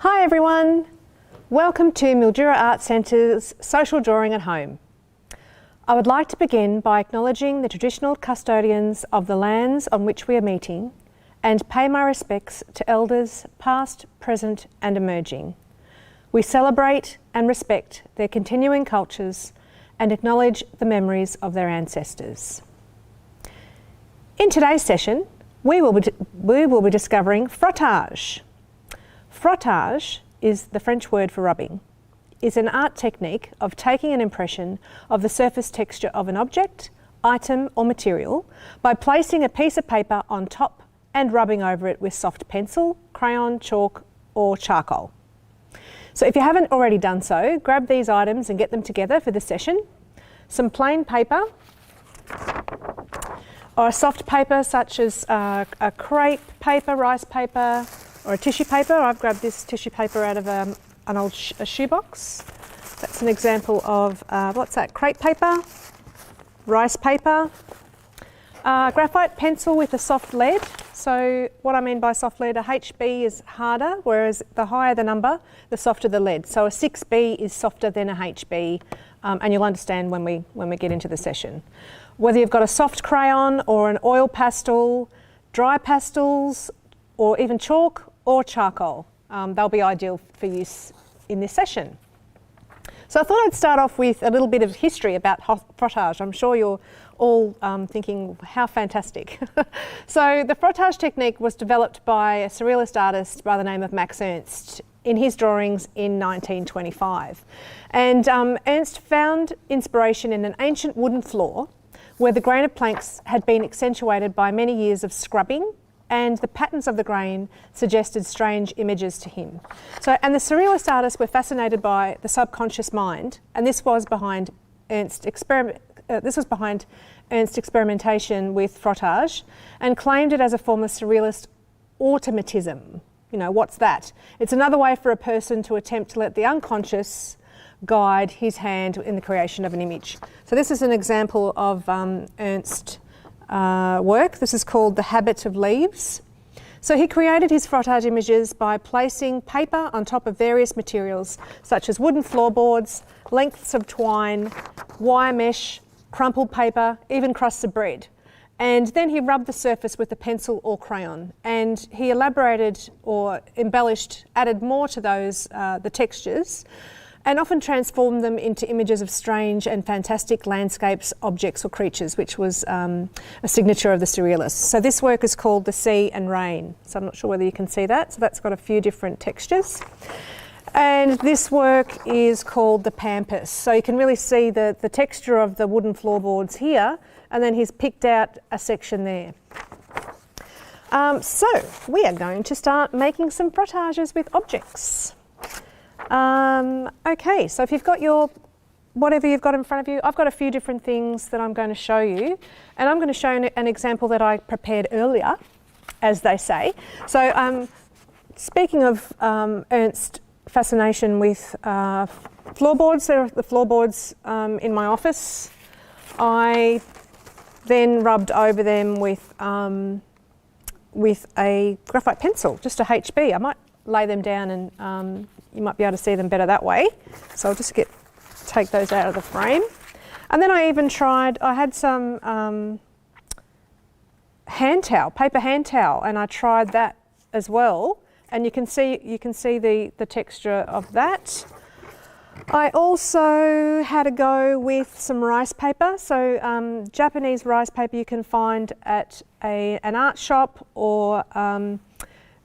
Hi everyone, welcome to Mildura Art Centre's Social Drawing at Home. I would like to begin by acknowledging the traditional custodians of the lands on which we are meeting and pay my respects to elders past, present and emerging. We celebrate and respect their continuing cultures and acknowledge the memories of their ancestors. In today's session, we will be discovering frottage. Frottage is the French word for rubbing. It's an art technique of taking an impression of the surface texture of an object, item or material by placing a piece of paper on top and rubbing over it with soft pencil, crayon, chalk or charcoal. So if you haven't already done so, grab these items and get them together for the session. Some plain paper or a soft paper such as a crepe paper, rice paper, or a tissue paper. I've grabbed this tissue paper out of an old shoebox. That's an example of, what's that, crepe paper, rice paper, graphite pencil with a soft lead. So what I mean by soft lead, a HB is harder, whereas the higher the number, the softer the lead. So a 6B is softer than a HB, and you'll understand when we get into the session. Whether you've got a soft crayon or an oil pastel, dry pastels, or even chalk or charcoal, they'll be ideal for use in this session. So I thought I'd start off with a little bit of history about hot frottage. I'm sure you're all thinking, how fantastic. So the frottage technique was developed by a surrealist artist by the name of Max Ernst in his drawings in 1925. And Ernst found inspiration in an ancient wooden floor where the grain of planks had been accentuated by many years of scrubbing, and the patterns of the grain suggested strange images to him. So, and the surrealist artists were fascinated by the subconscious mind, and this was behind Ernst's experimentation with frottage, and claimed it as a form of surrealist automatism. You know, what's that? It's another way for a person to attempt to let the unconscious guide his hand in the creation of an image. So this is an example of Ernst's work. This is called The Habit of Leaves. So he created his frottage images by placing paper on top of various materials such as wooden floorboards, lengths of twine, wire mesh, crumpled paper, even crusts of bread. And then he rubbed the surface with a pencil or crayon, and he elaborated or embellished, added more to those, the textures, and often transformed them into images of strange and fantastic landscapes, objects or creatures, which was a signature of the surrealists. So this work is called The Sea and Rain. So I'm not sure whether you can see that. So that's got a few different textures. And this work is called The Pampas. So you can really see the texture of the wooden floorboards here, and then he's picked out a section there. So we are going to start making some frottages with objects. Okay, so if you've got whatever you've got in front of you, I've got a few different things that I'm going to show you, and I'm going to show you an example that I prepared earlier, as they say. So speaking of Ernst's fascination with floorboards, there are the floorboards in my office. I then rubbed over them with a graphite pencil, just a HB. I might lay them down and you might be able to see them better that way. So I'll just take those out of the frame. And then I even I had some paper hand towel, and I tried that as well. And you can see the texture of that. I also had a go with some rice paper. So Japanese rice paper you can find at an art shop, or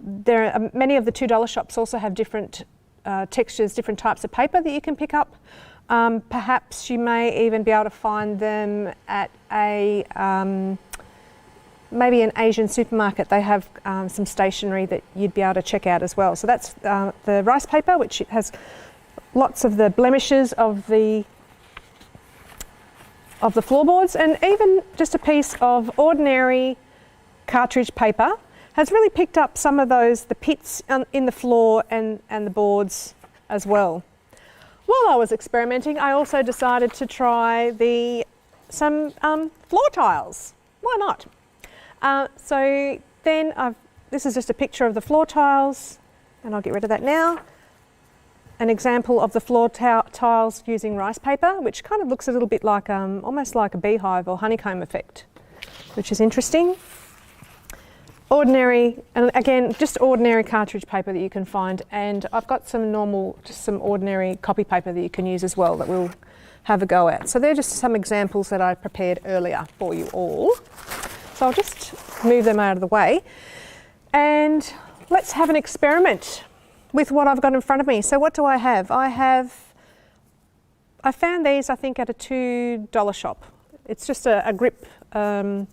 there are many of the $2 shops also have different textures, different types of paper that you can pick up. Perhaps you may even be able to find them at maybe an Asian supermarket. They have some stationery that you'd be able to check out as well. So that's the rice paper, which has lots of the blemishes of the floorboards, and even just a piece of ordinary cartridge paper has really picked up some of the pits in the floor and the boards as well. While I was experimenting, I also decided to try some floor tiles. Why not? So then this is just a picture of the floor tiles. and I'll get rid of that now. An example of the floor tiles using rice paper, which kind of looks a little bit like almost like a beehive or honeycomb effect, which is interesting. Ordinary, and again, just ordinary cartridge paper that you can find, and I've got some normal, just some ordinary copy paper that you can use as well that we'll have a go at. So they're just some examples that I prepared earlier for you all. So I'll just move them out of the way, and let's have an experiment with what I've got in front of me. So what do I have? I found these, I think, at a $2 shop. It's just a grip, a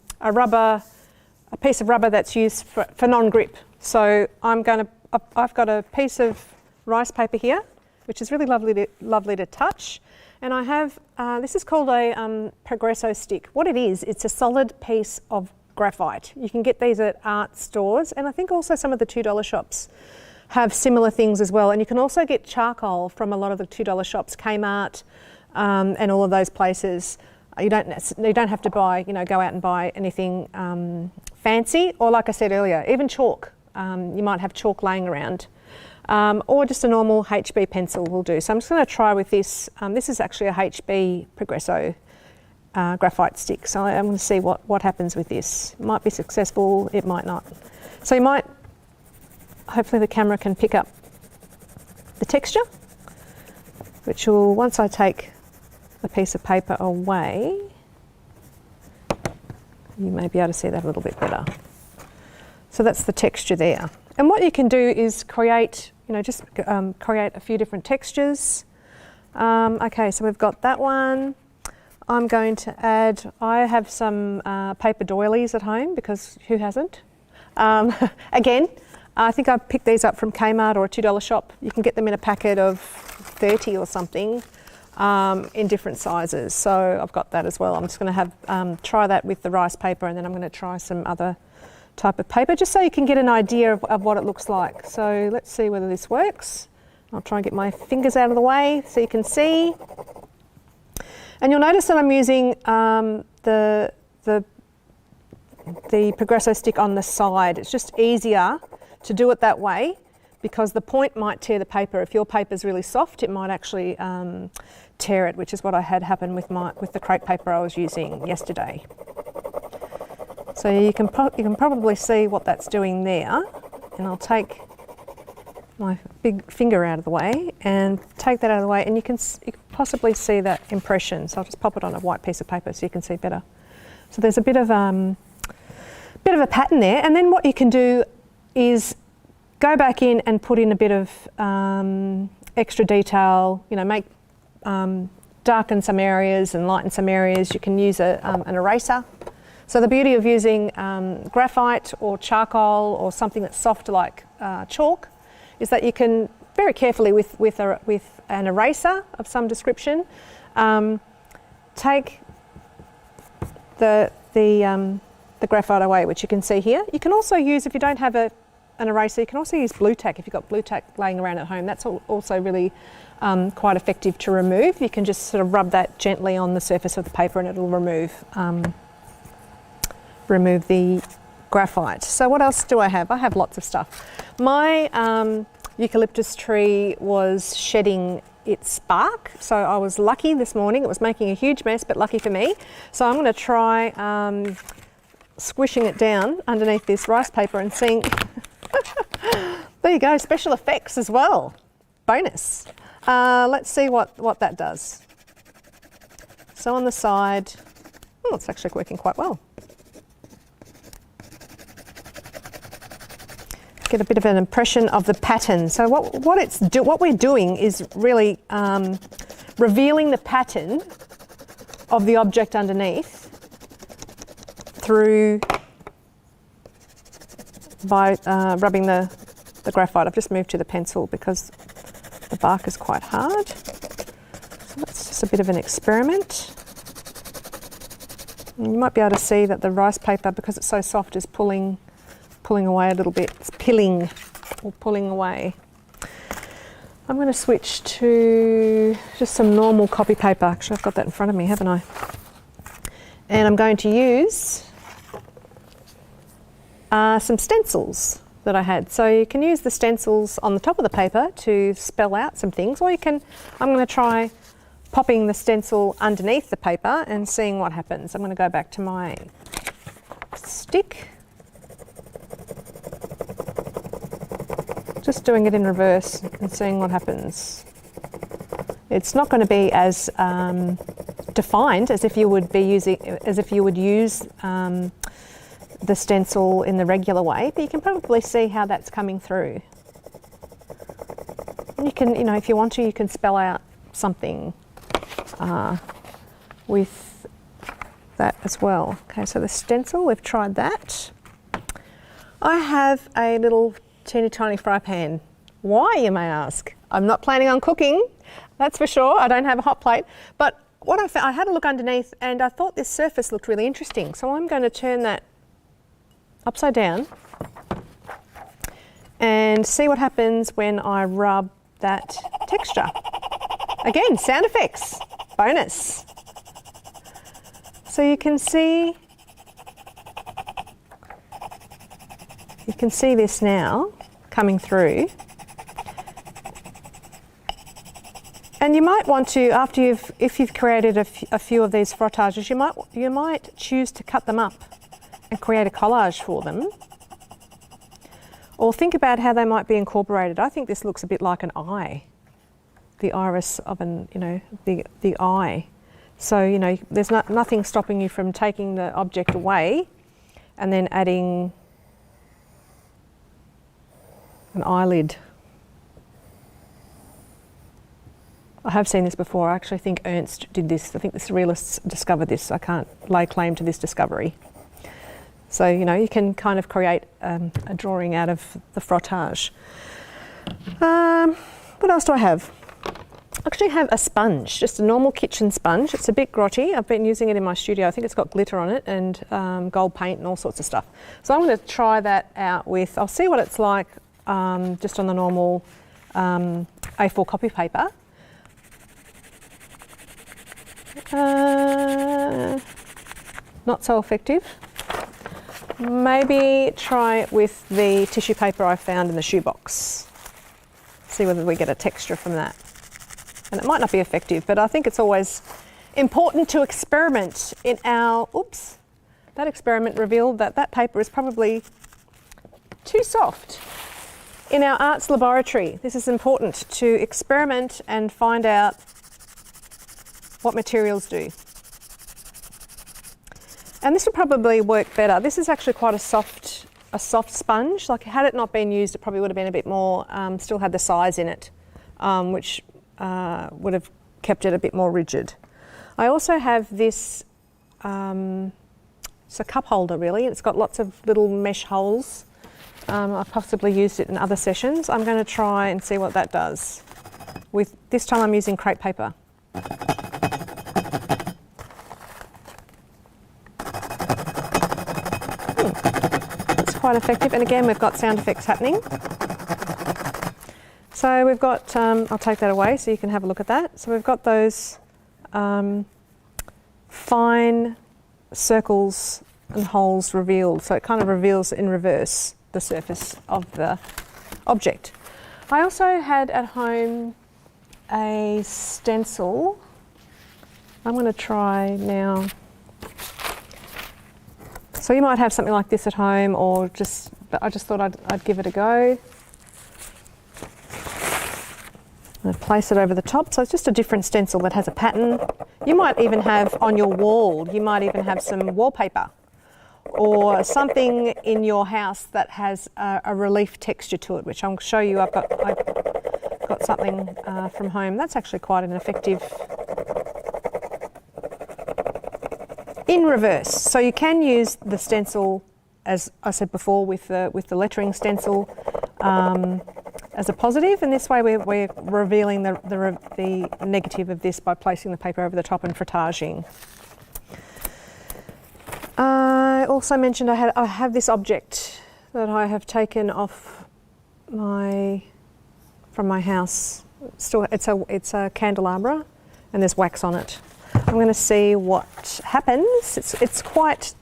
piece of rubber that's used for non-grip. So I've got a piece of rice paper here, which is really lovely to touch. And I have, this is called a Progresso stick. What it is, it's a solid piece of graphite. You can get these at art stores, and I think also some of the $2 shops have similar things as well. And you can also get charcoal from a lot of the $2 shops, Kmart, and all of those places. You don't have to buy, go out and buy anything fancy, or like I said earlier, even chalk. You might have chalk laying around, or just a normal HB pencil will do. So I'm just going to try with this. This is actually a HB Progresso graphite stick. So I'm going to see what happens with this. It might be successful, it might not. So you might, hopefully the camera can pick up the texture, which will, once I take the piece of paper away, you may be able to see that a little bit better. So that's the texture there. And what you can do is create, create a few different textures. Okay, so we've got that one. I'm going to add, I have some paper doilies at home, because who hasn't? Again, I think I picked these up from Kmart or a $2 shop. You can get them in a packet of 30 or something in different sizes. So I've got that as well. I'm just going to have try that with the rice paper, and then I'm going to try some other type of paper, just so you can get an idea of what it looks like. So let's see whether this works. I'll try and get my fingers out of the way so you can see. And you'll notice that I'm using the Progresso stick on the side. It's just easier to do it that way, because the point might tear the paper. If your paper's really soft, it might actually tear it, which is what I had happen with the crepe paper I was using yesterday. So you can probably see what that's doing there, and I'll take my big finger out of the way and take that out of the way, and you can possibly see that impression. So I'll just pop it on a white piece of paper so you can see better. So there's a bit of a pattern there, and then what you can do is go back in and put in a bit of extra detail, make darken some areas and lighten some areas. You can use an eraser. So the beauty of using graphite or charcoal or something that's soft like chalk is that you can very carefully with an eraser of some description take the graphite away, which you can see here. You can also use, if you don't have an eraser, you can also use blue tack. If you've got blue tack laying around at home, that's also really quite effective to remove. You can just sort of rub that gently on the surface of the paper, and it'll remove the graphite. So what else do I have? I have lots of stuff. My eucalyptus tree was shedding its bark, so I was lucky this morning. It was making a huge mess, but lucky for me. So I'm going to try squishing it down underneath this rice paper and seeing. There you go, special effects as well. Bonus. Let's see what that does. So on the side, it's actually working quite well. Get a bit of an impression of the pattern. So what we're doing is really revealing the pattern of the object underneath by rubbing the graphite. I've just moved to the pencil because the bark is quite hard. So that's just a bit of an experiment. And you might be able to see that the rice paper, because it's so soft, is pulling away a little bit. It's pilling or pulling away. I'm going to switch to just some normal copy paper. Actually, I've got that in front of me, haven't I? And I'm going to use some stencils. that I had. So you can use the stencils on the top of the paper to spell out some things, or you can, I'm going to try popping the stencil underneath the paper and seeing what happens. I'm going to go back to my stick. Just doing it in reverse and seeing what happens. It's not going to be as defined as if you would be using, as if you would use the stencil in the regular way, but you can probably see how that's coming through. And you can, if you want to, you can spell out something with that as well. Okay, so the stencil, we've tried that. I have a little teeny tiny fry pan. Why, you may ask? I'm not planning on cooking, that's for sure. I don't have a hot plate, but what I found, I had a look underneath and I thought this surface looked really interesting. So I'm going to turn that upside down and see what happens when I rub that texture. Again, sound effects, bonus. So you can see this now coming through. And you might want to, after if you've created a few of these frottages, you might choose to cut them up and create a collage for them. Or think about how they might be incorporated. I think this looks a bit like an eye, the iris of the eye. So, there's nothing stopping you from taking the object away and then adding an eyelid. I have seen this before. I actually think Ernst did this. I think the surrealists discovered this. I can't lay claim to this discovery. So, you can kind of create a drawing out of the frottage. What else do I have? I actually have a sponge, just a normal kitchen sponge. It's a bit grotty. I've been using it in my studio. I think it's got glitter on it and gold paint and all sorts of stuff. So I'm going to try that out with, I'll see what it's like just on the normal A4 copy paper. Not so effective. Maybe try it with the tissue paper I found in the shoebox. See whether we get a texture from that. And it might not be effective, but I think it's always important to experiment in our, oops, that experiment revealed that that paper is probably too soft. In our arts laboratory, this is important to experiment and find out what materials do. And this would probably work better. This is actually quite a soft sponge. Like, had it not been used, it probably would have been a bit more, still had the size in it, which would have kept it a bit more rigid. I also have this, it's a cup holder really. It's got lots of little mesh holes. I've possibly used it in other sessions. I'm going to try and see what that does. This time I'm using crepe paper. It's quite effective, and again we've got sound effects happening. So we've got, I'll take that away so you can have a look at that. So we've got those fine circles and holes revealed. So it kind of reveals in reverse the surface of the object. I also had at home a stencil. I'm going to try now. So you might have something like this at home, or but I just thought I'd give it a go. And place it over the top. So it's just a different stencil that has a pattern. You might even have on your wall, you might even have some wallpaper or something in your house that has a relief texture to it, which I'll show you. I've got something from home. That's actually quite an effective in reverse. So you can use the stencil, as I said before, with the lettering stencil as a positive, and this way we're revealing the negative of this by placing the paper over the top and frotaging. I also mentioned I have this object that I have taken off from my house. It's a candelabra, and there's wax on it. I'm going to see what happens. It's quite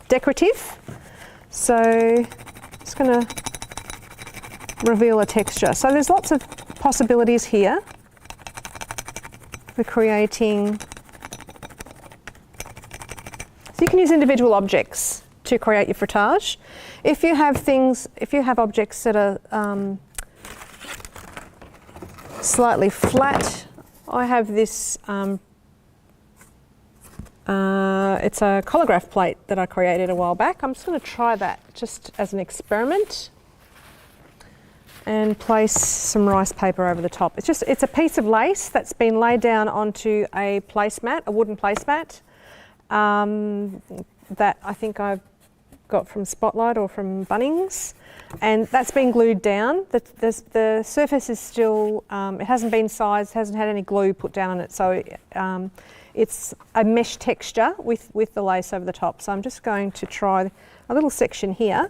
decorative, so I'm just going to reveal a texture. So there's lots of possibilities here for creating. So you can use individual objects to create your frottage. If you have objects that are slightly flat, I have this, it's a colograph plate that I created a while back. I'm just going to try that just as an experiment and place some rice paper over the top. It's a piece of lace that's been laid down onto a placemat, a wooden placemat, that I think I've got from Spotlight or from Bunnings, and that's been glued down. The surface is still, it hasn't been sized, hasn't had any glue put down on it, so it's a mesh texture with the lace over the top. So I'm just going to try a little section here,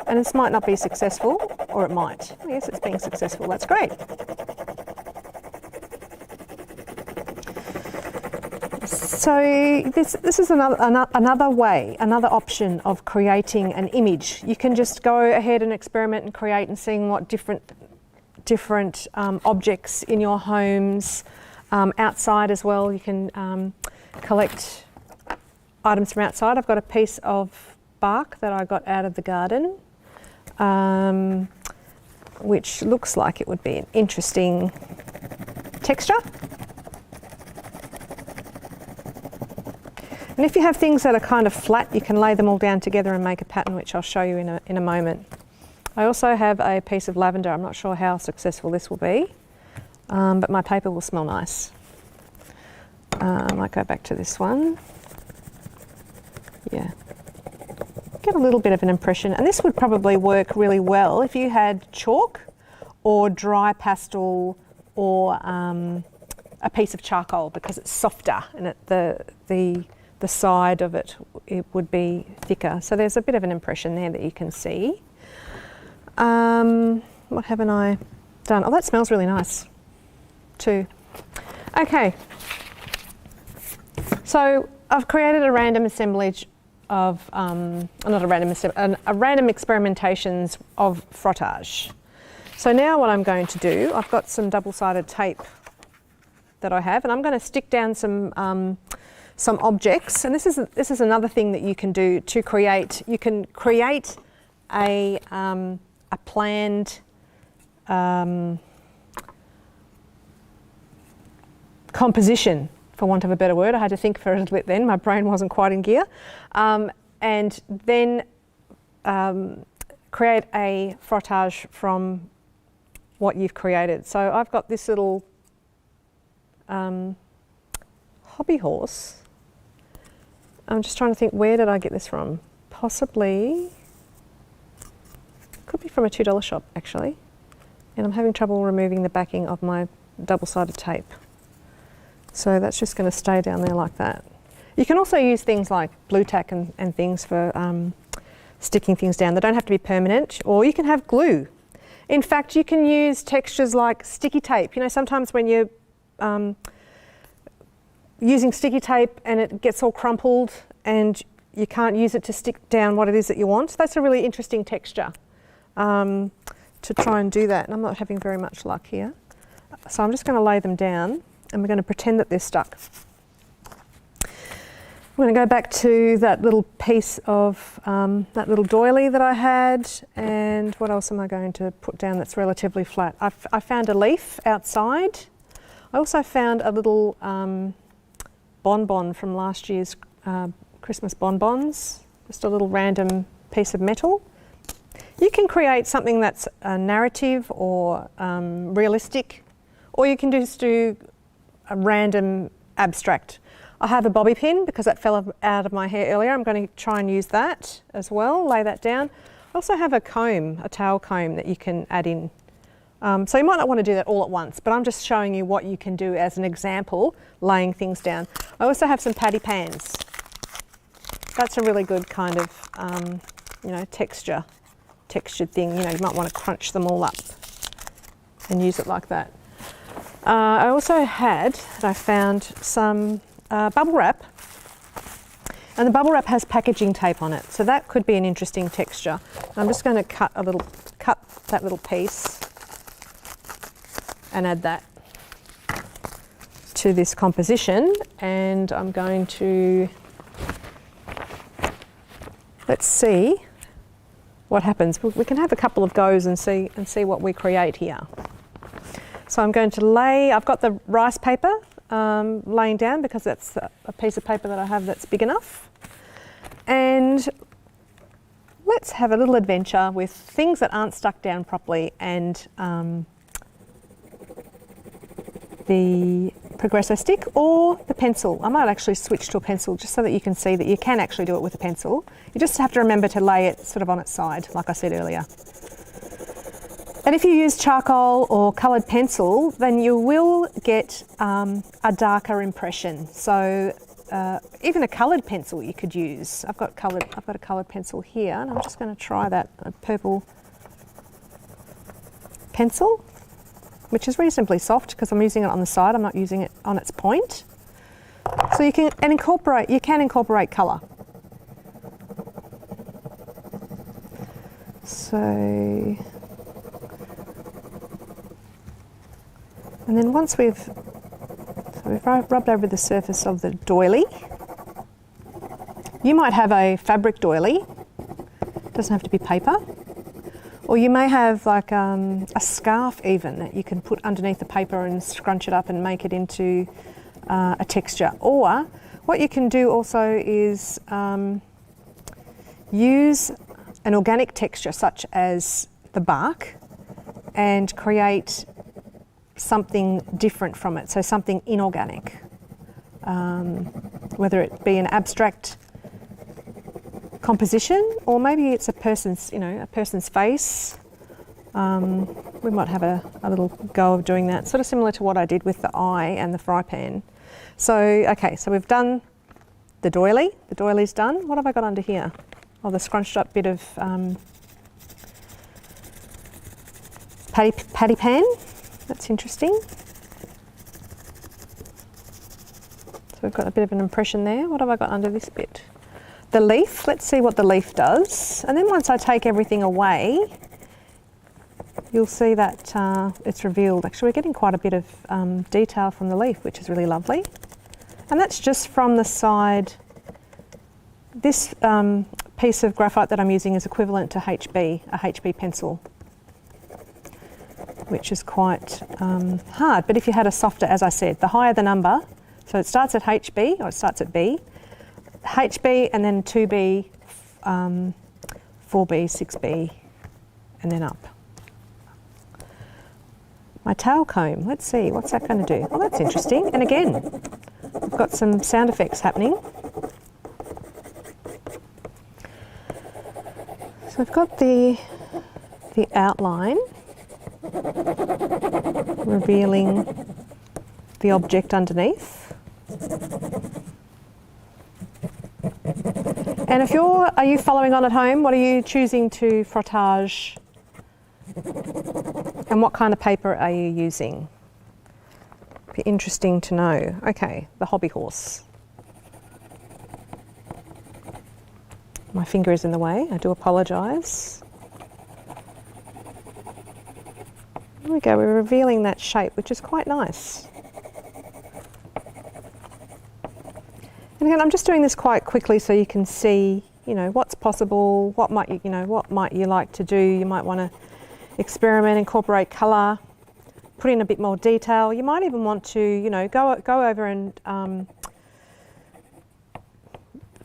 and this might not be successful, or it might. Yes, it's being successful, that's great. So this is another way, another option of creating an image. You can just go ahead and experiment and create and seeing what different objects in your homes, outside as well. You can collect items from outside. I've got a piece of bark that I got out of the garden, which looks like it would be an interesting texture. And if you have things that are kind of flat, you can lay them all down together and make a pattern, which I'll show you in a moment. I also have a piece of lavender. I'm not sure how successful this will be, but my paper will smell nice. I might go back to this one. Yeah. Get a little bit of an impression. And this would probably work really well if you had chalk or dry pastel or a piece of charcoal, because it's softer and the side of it would be thicker. So there's a bit of an impression there that you can see. What haven't I done? Oh, that smells really nice too. Okay, so I've created a random assemblage of, not a random assembly, a random experimentations of frottage. So now what I'm going to do, I've got some double-sided tape that I have, and I'm going to stick down some objects, and this is another thing that you can do to create. You can create a planned composition, for want of a better word. I had to think for a little bit then. My brain wasn't quite in gear. And then create a frottage from what you've created. So I've got this little hobby horse. I'm just trying to think, where did I get this from? Possibly, could be from a $2 shop actually. And I'm having trouble removing the backing of my double-sided tape. So that's just going to stay down there like that. You can also use things like blue tack and things for sticking things down. They don't have to be permanent, or you can have glue. In fact, you can use textures like sticky tape. You know, sometimes when you're using sticky tape and it gets all crumpled and you can't use it to stick down what it is that you want. That's a really interesting texture to try and do that. And I'm not having very much luck here. So I'm just going to lay them down and we're going to pretend that they're stuck. I'm going to go back to that little piece of, that little doily that I had, and what else am I going to put down that's relatively flat? I found a leaf outside. I also found a little bonbon from last year's Christmas bonbons, just a little random piece of metal. You can create something that's a narrative or realistic, or you can just do a random abstract. I have a bobby pin because that fell out of my hair earlier. I'm going to try and use that as well, lay that down. I also have a comb, a tail comb that you can add in. So you might not want to do that all at once, but I'm just showing you what you can do as an example, laying things down. I also have some patty pans. That's a really good kind of, you know, textured thing. You know, you might want to crunch them all up and use it like that. I also had, I found some bubble wrap, And the bubble wrap has packaging tape on it, so that could be an interesting texture. I'm just going to cut that little piece and add that to this composition, and I'm going to, let's see what happens. We can have a couple of goes and see what we create here. So I'm going to lay, I've got the rice paper laying down because that's a piece of paper that I have that's big enough. And let's have a little adventure with things that aren't stuck down properly and the Progresso stick or the pencil. I might actually switch to a pencil just so that you can see that you can actually do it with a pencil. You just have to remember to lay it sort of on its side, like I said earlier. And if you use charcoal or coloured pencil, then you will get a darker impression. So even a coloured pencil you could use. I've got a coloured pencil here, and I'm just going to try that purple pencil, which is reasonably soft because I'm using it on the side. I'm not using it on its point. So you can incorporate colour. So, and then once we've rubbed over the surface of the doily, you might have a fabric doily. It doesn't have to be paper. Or you may have like a scarf even that you can put underneath the paper and scrunch it up and make it into a texture. Or what you can do also is use an organic texture such as the bark and create something different from it, so something inorganic, whether it be an abstract composition or maybe it's a person's face. We might have a little go of doing that, sort of similar to what I did with the eye and the fry pan. So okay, so we've done the doily. The doily's done. What have I got under here? Oh, the scrunched up bit of patty pan. That's interesting. So we've got a bit of an impression there. What have I got under this bit? The leaf. Let's see what the leaf does. And then once I take everything away, you'll see that it's revealed. Actually, we're getting quite a bit of detail from the leaf, which is really lovely. And that's just from the side. This piece of graphite that I'm using is equivalent to HB, a HB pencil, which is quite hard. But if you had a softer, as I said, the higher the number, so it starts at HB, or it starts at B, HB and then 2B, 4B, 6B, and then up. My tail comb, let's see, what's that going to do? Oh, that's interesting. And again, I've got some sound effects happening. So I've got the outline revealing the object underneath. And if are you following on at home? What are you choosing to frottage? And what kind of paper are you using? Be interesting to know. Okay, the hobby horse. My finger is in the way, I do apologise. There we go, we're revealing that shape, which is quite nice. And again, I'm just doing this quite quickly so you can see, what's possible, what might you like to do. You might want to experiment, incorporate colour, put in a bit more detail. You might even want to, go over and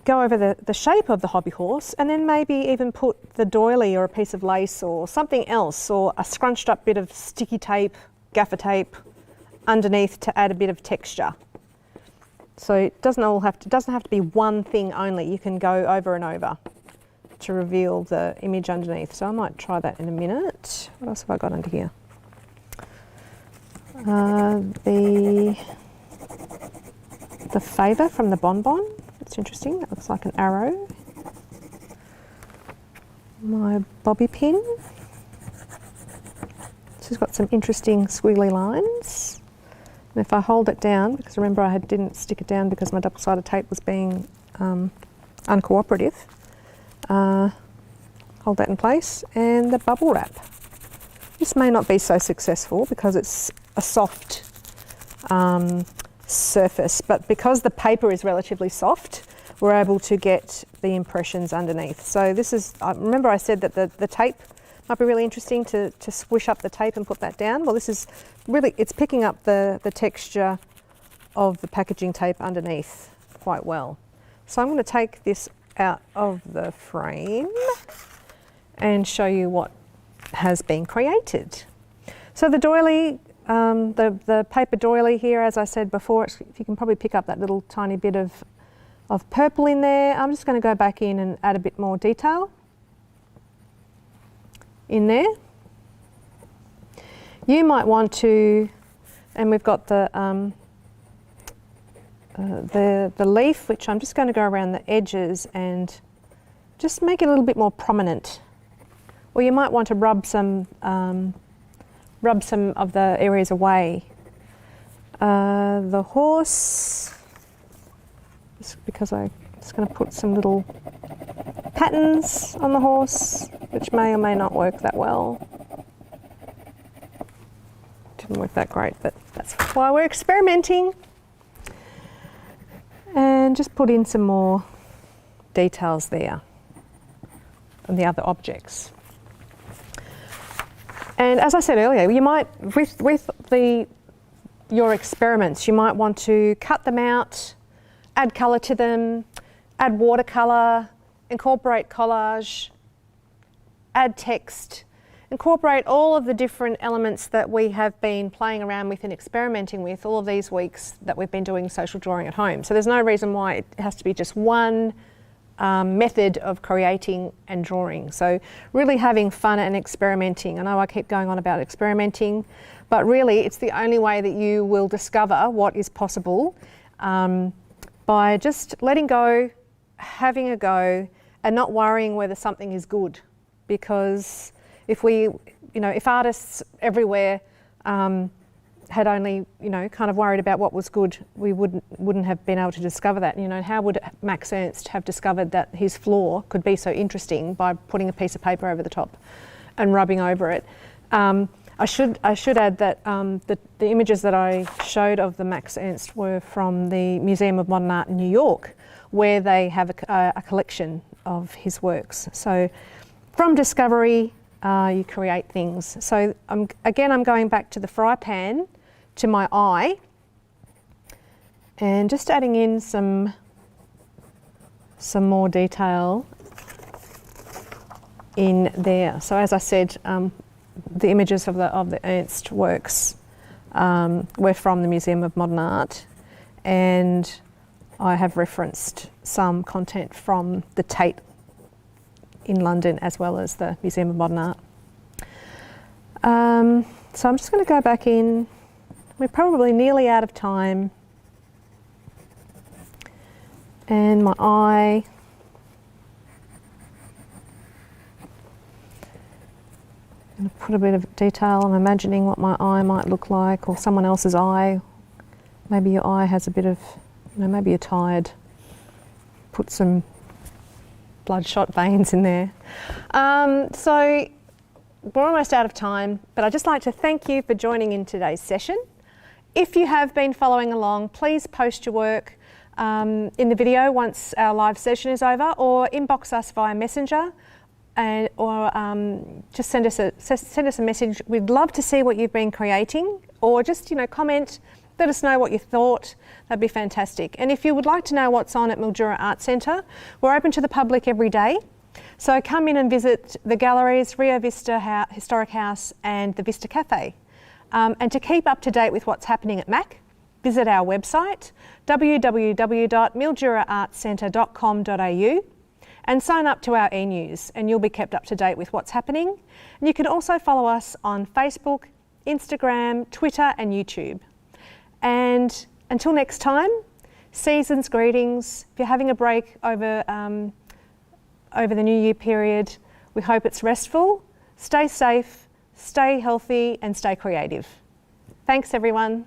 go over the shape of the hobby horse, and then maybe even put the doily or a piece of lace or something else, or a scrunched up bit of sticky tape, gaffer tape underneath to add a bit of texture. So it doesn't have to be one thing only. You can go over and over to reveal the image underneath. So I might try that in a minute. What else have I got under here? The favour from the bonbon. That's interesting. That looks like an arrow. My bobby pin. This has got some interesting squiggly lines. And if I hold it down, because remember I didn't stick it down because my double-sided tape was being uncooperative. Hold that in place, and the bubble wrap. This may not be so successful because it's a soft surface, but because the paper is relatively soft, we're able to get the impressions underneath. So this is, remember I said that the tape might be really interesting to squish up the tape and put that down. Well, this is really, it's picking up the texture of the packaging tape underneath quite well. So I'm going to take this out of the frame and show you what has been created. So the doily, the paper doily here, as I said before, if you can probably pick up that little tiny bit of purple in there. I'm just going to go back in and add a bit more detail in there. You might want to, and we've got the leaf, which I'm just going to go around the edges and just make it a little bit more prominent. Or you might want to rub some of the areas away. The horse, just because I'm just going to put some little patterns on the horse, which may or may not work that well. Didn't work that great, but that's why we're experimenting. And just put in some more details there on the other objects. And as I said earlier, you might, with your experiments, you might want to cut them out, add colour to them, add watercolour, incorporate collage, add text, incorporate all of the different elements that we have been playing around with and experimenting with all of these weeks that we've been doing social drawing at home. So there's no reason why it has to be just one method of creating and drawing. So really having fun and experimenting. I know I keep going on about experimenting, but really it's the only way that you will discover what is possible by just letting go, having a go, and not worrying whether something is good. Because if if artists everywhere had only, kind of worried about what was good, we wouldn't have been able to discover that. How would Max Ernst have discovered that his floor could be so interesting by putting a piece of paper over the top and rubbing over it? I should add that the images that I showed of the Max Ernst were from the Museum of Modern Art in New York, where they have a collection of his works. So from discovery, you create things. So I'm going back to the fry pan, to my eye, and just adding in some more detail in there. So as I said, the images of the Ernst works were from the Museum of Modern Art, and I have referenced some content from the Tate in London as well as the Museum of Modern Art. So I'm just going to go back in. We're probably nearly out of time. And my eye. I'm going to put a bit of detail. I'm imagining what my eye might look like, or someone else's eye. Maybe your eye has a bit of, maybe you're tired. Put some bloodshot veins in there. So we're almost out of time, but I'd just like to thank you for joining in today's session. If you have been following along, please post your work in the video once our live session is over, or inbox us via Messenger, or just send us a message. We'd love to see what you've been creating, or just comment. Let us know what you thought. That'd be fantastic. And if you would like to know what's on at Mildura Art Centre, we're open to the public every day. So come in and visit the galleries, Rio Vista Historic House and the Vista Cafe. And to keep up to date with what's happening at MAC, visit our website, www.milduraartcentre.com.au, and sign up to our e-news, and you'll be kept up to date with what's happening. And you can also follow us on Facebook, Instagram, Twitter and YouTube. And until next time, season's greetings. If you're having a break over the New Year period, we hope it's restful. Stay safe, stay healthy and stay creative. Thanks everyone.